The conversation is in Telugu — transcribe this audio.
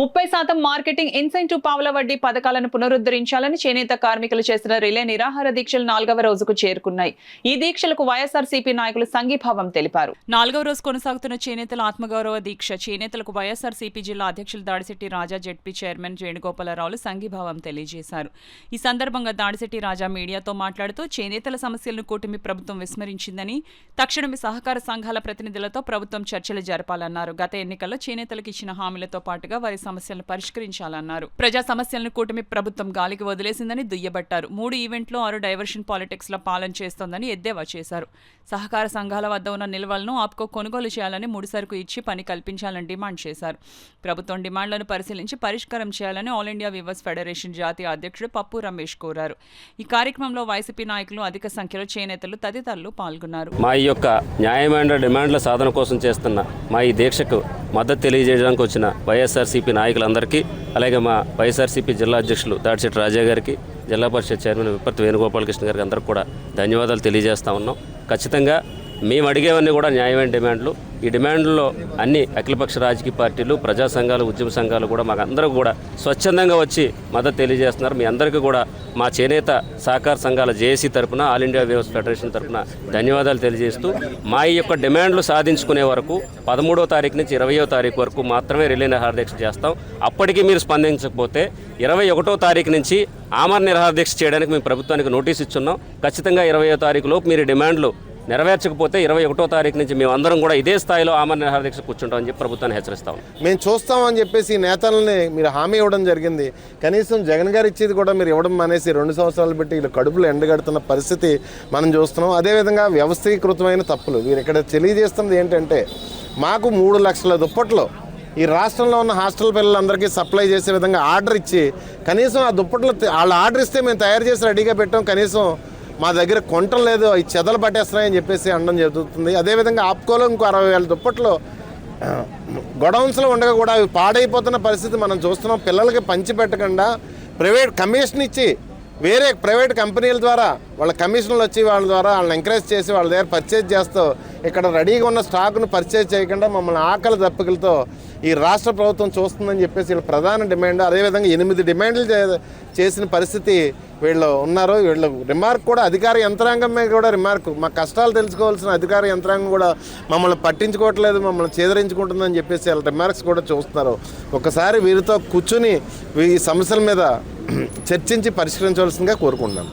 30% మార్కెటింగ్ ఇన్సెంటివ్ పావుల వడ్డీ పథకాలను పునరుద్ధరించాలని చేనేత కార్మికులు చేసిన రిలే నిరాహార దీక్షలు 4వ రోజుకు చేరుకున్నాయి. ఈ దీక్షలకు వైఎస్ఆర్సీపీ నాయకులు సంఘీభావం తెలిపారు. 4వ రోజు కొనసాగుతున్న చేనేతల ఆత్మగౌరవ దీక్ష చేనేతలకు వైఎస్ఆర్సీపీ జిల్లా అధ్యక్షులు దాడిశెట్టి రాజా, జెడ్పీ చైర్మన్ వేణుగోపాలరావులు సంఘీభావం తెలియజేశారు. ఈ సందర్భంగా దాడిశెట్టి రాజా మీడియాతో మాట్లాడుతూ చేనేతల సమస్యలను కూటమి ప్రభుత్వం విస్మరించిందని, తక్షణమే సహకార సంఘాల ప్రతినిధులతో ప్రభుత్వం చర్చలు జరపాలన్నారు. గత ఎన్నికల్లో చేనేతలకు ఇచ్చిన హామీలతో పాటుగా వారి సమస్యలను పరిష్కరించాలన్నారు. ప్రజా సమస్యలను కూటమి ప్రభుత్వం గాలికి వదిలేసిందని దుయ్యబట్టారు. 3 ఈవెంట్లు 6 డైవర్షన్ పాలిటిక్స్ లో పాలన చేస్తోందని ఎద్దేవా చేశారు. సహకార సంఘాల వద్ద ఉన్న నిల్వలను ఆప్కో కొనుగోలు చేయాలని, ముడిసరుకు ఇచ్చి పని కల్పించాలని డిమాండ్ చేశారు. ప్రభుత్వం డిమాండ్లను పరిశీలించి పరిష్కారం చేయాలని ఆల్ ఇండియా వీవర్స్ ఫెడరేషన్ జాతీయ అధ్యక్షుడు పప్పు రమేష్ కోరారు. ఈ కార్యక్రమంలో వైసీపీ నాయకులు, అధిక సంఖ్యలో చేనేతలు తదితరులు పాల్గొన్నారు. మా యొక్క న్యాయమైన డిమాండ్ల సాధన కోసం చేస్తున్న మా ఈ దీక్షకు మద్దతు తెలియజేయడానికి వచ్చిన వైఎస్ఆర్సీపీ నాయకులందరికీ, అలాగే మా వైఎస్ఆర్సీపీ జిల్లా అధ్యక్షులు దాడిశెట్టి రాజా గారికి, జిల్లా పరిషత్ చైర్మన్ విప్పర్తి వేణుగోపాలకృష్ణ గారికి అందరికీ కూడా ధన్యవాదాలు తెలియజేస్తా ఉన్నాం. ఖచ్చితంగా మేము అడిగేవన్నీ కూడా న్యాయమైన డిమాండ్లు. ఈ డిమాండ్లలో అన్ని అఖిలపక్ష రాజకీయ పార్టీలు, ప్రజా సంఘాలు, ఉద్యమ సంఘాలు కూడా మాకు అందరూ కూడా స్వచ్ఛందంగా వచ్చి మద్దతు తెలియజేస్తున్నారు. మీ అందరికీ కూడా మా చేనేత సహకార సంఘాల జేఏసీ తరఫున, ఆల్ ఇండియా వీవర్స్ ఫెడరేషన్ తరఫున ధన్యవాదాలు తెలియజేస్తూ, మా ఈ యొక్క డిమాండ్లు సాధించుకునే వరకు 13వ తారీఖు నుంచి 20వ తారీఖు వరకు మాత్రమే రిలే నిరాహార దీక్ష చేస్తాం. అప్పటికీ మీరు స్పందించకపోతే 21వ తారీఖు నుంచి ఆమరణ నిరాహార దీక్ష చేయడానికి మేము ప్రభుత్వానికి నోటీస్ ఇచ్చున్నాం. ఖచ్చితంగా 20వ తారీఖు లోపు మీరు డిమాండ్లు నెరవేర్చకపోతే 21వ తారీఖు నుంచి మేము అందరం కూడా ఇదే స్థాయిలో ఆమరణ నిరాహార దీక్ష కూర్చుంటామని చెప్పి ప్రభుత్వాన్ని హెచ్చరిస్తాం. మేము చూస్తామని చెప్పేసి నేతలని మీరు హామీ ఇవ్వడం జరిగింది. కనీసం జగన్ గారు ఇచ్చేది కూడా మీరు ఇవ్వడం మానేసి 2 సంవత్సరాలు పెట్టి వీళ్ళు కడుపులు ఎండగడుతున్న పరిస్థితి మనం చూస్తున్నాం. అదేవిధంగా వ్యవస్థీకృతమైన తప్పులు వీరు ఇక్కడ తెలియజేస్తున్నది ఏంటంటే, మాకు 3 లక్షల దుప్పట్లు ఈ రాష్ట్రంలో ఉన్న హాస్టల్ పిల్లలందరికీ సప్లై చేసే విధంగా ఆర్డర్ ఇచ్చి, కనీసం ఆ దుప్పట్లు వాళ్ళు ఆర్డర్ ఇస్తే మేము తయారు చేసి రెడీగా పెట్టాం, కనీసం మా దగ్గర కొంటం లేదు, అవి చెదలు పట్టేస్తున్నాయని చెప్పేసి అనడం జరుగుతుంది. అదేవిధంగా ఆప్కోలో ఇంకో 60,000 దుప్పట్లు గొడౌన్స్లో ఉండగా కూడా అవి పాడైపోతున్న పరిస్థితి మనం చూస్తున్నాం. పిల్లలకి పంచి పెట్టకుండా ప్రైవేట్ కమిషన్ ఇచ్చి వేరే ప్రైవేట్ కంపెనీల ద్వారా వాళ్ళ కమిషన్లు వచ్చి వాళ్ళ ద్వారా వాళ్ళని ఎంకరేజ్ చేసి వాళ్ళ దగ్గర పర్చేజ్ చేస్తూ ఇక్కడ రెడీగా ఉన్న స్టాక్ను పర్చేజ్ చేయకుండా మమ్మల్ని ఆకలి దప్పికలతో ఈ రాష్ట్ర ప్రభుత్వం చూస్తుందని చెప్పేసి వీళ్ళ ప్రధాన డిమాండ్. అదేవిధంగా 8 డిమాండ్లు చేసిన పరిస్థితి వీళ్ళు ఉన్నారు. వీళ్ళు రిమార్క్ కూడా అధికార యంత్రాంగం మీద కూడా రిమార్క్, మా కష్టాలు తెలుసుకోవాల్సిన అధికార యంత్రాంగం కూడా మమ్మల్ని పట్టించుకోవట్లేదు, మమ్మల్ని చేదరించుకుంటుందని చెప్పేసి వాళ్ళ రిమార్క్స్ కూడా చూస్తున్నారు. ఒకసారి వీరితో కూర్చుని ఈ సమస్యల మీద చర్చించి పరిష్కరించవలసిందిగా కోరుకుంటున్నాను.